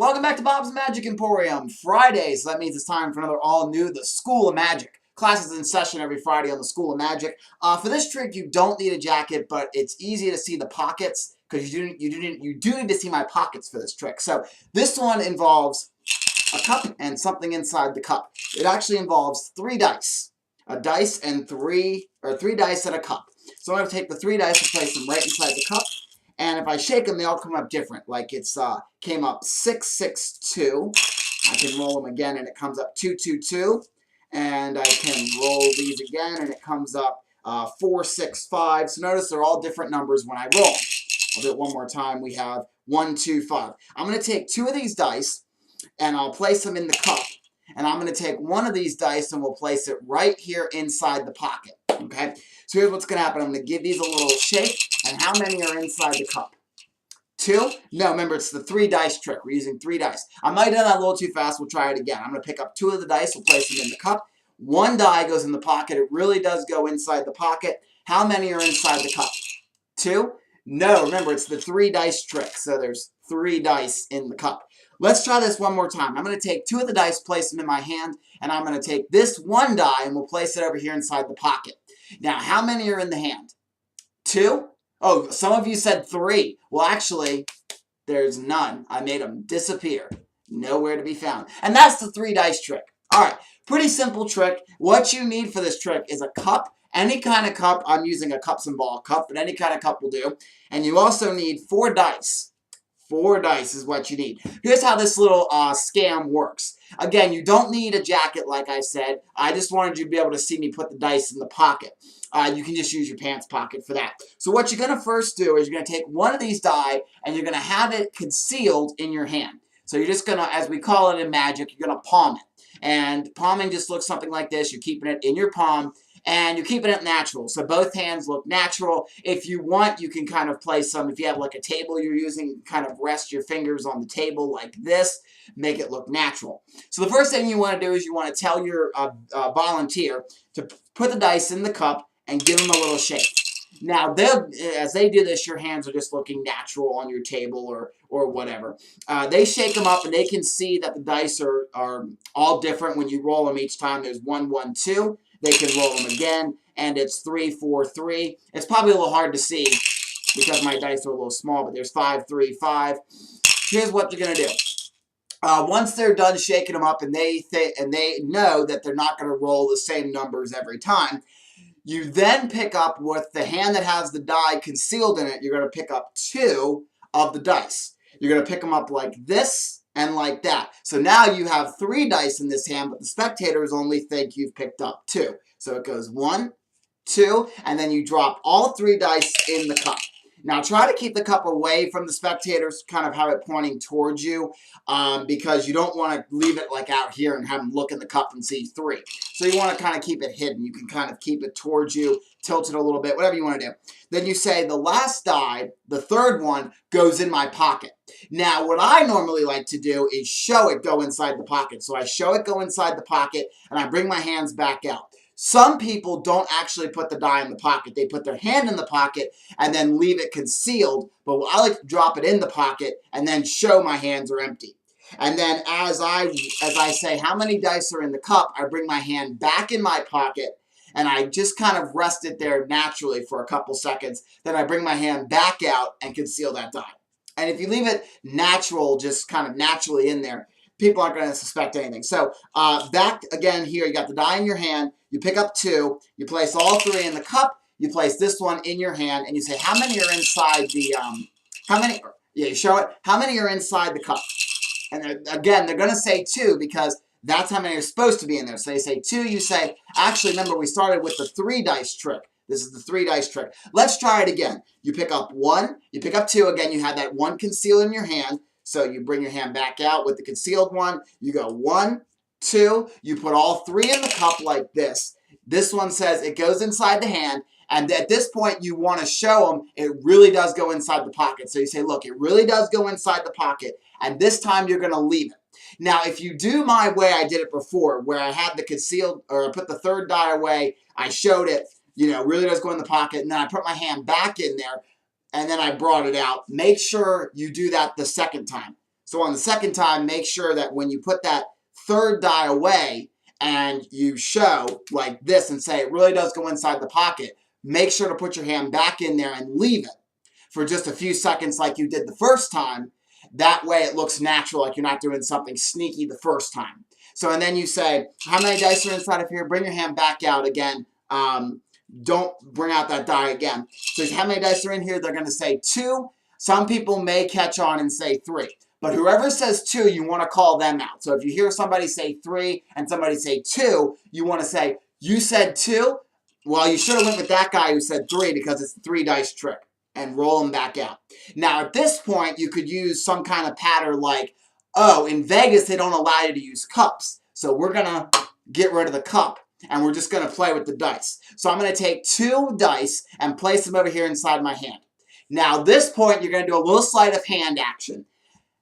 Welcome back to Bob's Magic Emporium. Fridays, so that means it's time for another all-new The School of Magic. Classes in session every Friday on The School of Magic. For this trick, you don't need a jacket, but it's easy to see the pockets because you do need to see my pockets for this trick. So this one involves a cup and something inside the cup. It actually involves 3 dice. A dice and three dice and a cup. So I'm going to take the 3 dice and place them right inside the cup. And if I shake them, they all come up different. Like it's came up 6, 6, 2. I can roll them again and it comes up 2, 2, 2. And I can roll these again and it comes up 4, 6, 5. So notice they're all different numbers when I roll. I'll do it one more time. We have 1, 2, 5. I'm going to take 2 of these dice and I'll place them in the cup. And I'm going to take 1 of these dice and we'll place it right here inside the pocket. Okay? So here's what's going to happen. I'm going to give these a little shake. And how many are inside the cup? 2? No, remember, it's the 3 dice trick. We're using 3 dice. I might have done that a little too fast. We'll try it again. I'm going to pick up 2 of the dice. We'll place them in the cup. 1 die goes in the pocket. It really does go inside the pocket. How many are inside the cup? 2? No, remember, it's the 3 dice trick. So there's 3 dice in the cup. Let's try this one more time. I'm going to take 2 of the dice, place them in my hand, and I'm going to take this 1 die and we'll place it over here inside the pocket. Now, how many are in the hand? 2? Oh, some of you said 3. Well, actually, there's none. I made them disappear. Nowhere to be found. And that's the 3 dice trick. All right, pretty simple trick. What you need for this trick is a cup. Any kind of cup. I'm using a cups and ball cup, but any kind of cup will do. And you also need 4 dice. 4 dice is what you need. Here's how this little scam works. Again, you don't need a jacket like I said. I just wanted you to be able to see me put the dice in the pocket. You can just use your pants pocket for that. So what you're going to first do is you're going to take 1 of these die and you're going to have it concealed in your hand. So you're just going to, as we call it in magic, you're going to palm it. And palming just looks something like this. You're keeping it in your palm. And you're keeping it natural. So both hands look natural. If you want, you can kind of place some. If you have like a table you're using, kind of rest your fingers on the table like this. Make it look natural. So the first thing you want to do is you want to tell your volunteer to put the dice in the cup and give them a little shake. Now, as they do this, your hands are just looking natural on your table or whatever. They shake them up and they can see that the dice are all different when you roll them each time. There's 1, 1, 2. They can roll them again, and it's 3, 4, 3. It's probably a little hard to see because my dice are a little small, but there's 5, 3, 5. Here's what you're going to do. Once they're done shaking them up and they know that they're not going to roll the same numbers every time, you then pick up with the hand that has the die concealed in it, you're going to pick up 2 of the dice. You're going to pick them up like this and like that. So now you have 3 dice in this hand, but the spectators only think you've picked up 2. So it goes 1, 2, and then you drop all 3 dice in the cup. Now try to keep the cup away from the spectators, kind of have it pointing towards you, because you don't want to leave it like out here and have them look in the cup and see 3. So you want to kind of keep it hidden. You can kind of keep it towards you, tilt it a little bit, whatever you want to do. Then you say the last die, the 3rd one, goes in my pocket. Now what I normally like to do is show it go inside the pocket. So I show it go inside the pocket and I bring my hands back out. Some people don't actually put the die in the pocket. They put their hand in the pocket and then leave it concealed. But I like to drop it in the pocket and then show my hands are empty. And then as I say how many dice are in the cup, I bring my hand back in my pocket and I just kind of rest it there naturally for a couple seconds. Then I bring my hand back out and conceal that die. And if you leave it natural, just kind of naturally in there, people aren't going to suspect anything. So back again here, you got the die in your hand. You pick up 2. You place all 3 in the cup. You place this one in your hand, and you say, how many are inside the, you show it. How many are inside the cup? And again, they're going to say 2 because that's how many are supposed to be in there. So they say 2. You say, actually, remember, we started with the 3 dice trick. This is the 3 dice trick. Let's try it again. You pick up 1. You pick up 2. Again, you have that 1 concealed in your hand. So you bring your hand back out with the concealed one. You go 1, 2. You put all 3 in the cup like this. This one says it goes inside the hand. And at this point, you want to show them it really does go inside the pocket. So you say, look, it really does go inside the pocket. And this time, you're going to leave it. Now, if you do my way I did it before, where I had the concealed, or I put the 3rd die away, I showed it, really does go in the pocket. And then I put my hand back in there. And then I brought it out. Make sure you do that the 2nd time. So on the second time, make sure that when you put that third die away and you show like this and say it really does go inside the pocket, make sure to put your hand back in there and leave it for just a few seconds like you did the first time. That way it looks natural, like you're not doing something sneaky the first time. So, and then you say, how many dice are inside of here? Bring your hand back out again. Don't bring out that die again. So how many dice are in here? They're going to say 2. Some people may catch on and say 3. But whoever says 2, you want to call them out. So if you hear somebody say 3 and somebody say 2, you want to say, you said 2? Well, you should have went with that guy who said 3 because it's a 3 dice trick. And roll them back out. Now, at this point, you could use some kind of pattern like, oh, in Vegas, they don't allow you to use cups. So we're going to get rid of the cup, and we're just going to play with the dice. So I'm going to take 2 dice and place them over here inside my hand. Now, at this point, you're going to do a little sleight of hand action.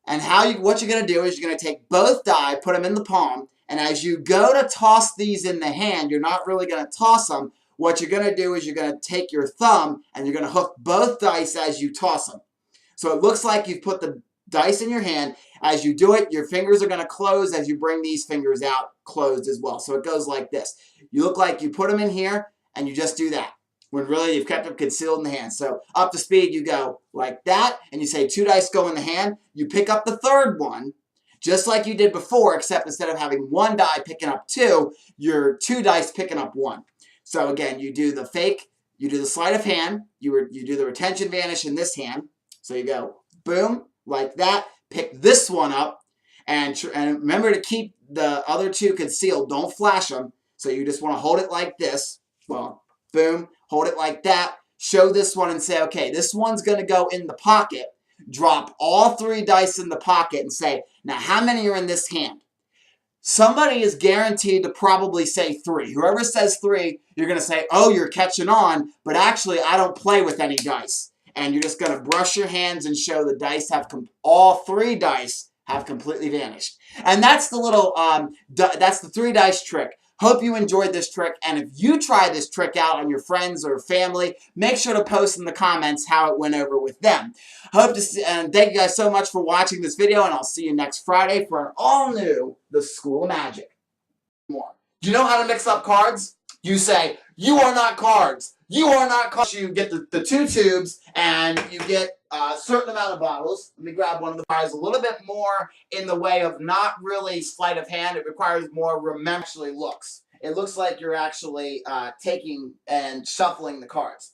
And what you're going to do is you're going to take both die, put them in the palm, and as you go to toss these in the hand, you're not really going to toss them. What you're going to do is you're going to take your thumb and you're going to hook both dice as you toss them. So it looks like you've put the dice in your hand. As you do it, your fingers are going to close as you bring these fingers out closed as well. So it goes like this. You look like you put them in here and you just do that, when really you've kept them concealed in the hand. So up to speed, you go like that, and you say 2 dice go in the hand. You pick up the third one, just like you did before, except instead of having 1 die picking up 2, you're 2 dice picking up 1. So again, you do the fake, you do the sleight of hand, you do the retention vanish in this hand. So you go boom, like that, pick this one up, and remember to keep the other 2 concealed. Don't flash them. So you just want to hold it like this. Well, boom, hold it like that. Show this one and say, okay, this one's going to go in the pocket. Drop all 3 dice in the pocket and say, now how many are in this hand? Somebody is guaranteed to probably say 3. Whoever says 3, you're going to say, oh, you're catching on, but actually I don't play with any dice. And you're just going to brush your hands and show the dice have, all 3 dice have completely vanished. And that's the little, that's the 3 dice trick. Hope you enjoyed this trick, and if you try this trick out on your friends or family, make sure to post in the comments how it went over with them. Hope to see, and thank you guys so much for watching this video, and I'll see you next Friday for an all-new The School of Magic. More. Do you know how to mix up cards? You say, you are not cards. You are not cards. You get the 2 tubes, and you get a certain amount of bottles. Let me grab one of the cards. A little bit more in the way of not really sleight of hand. It requires more actually looks. It looks like you're actually taking and shuffling the cards.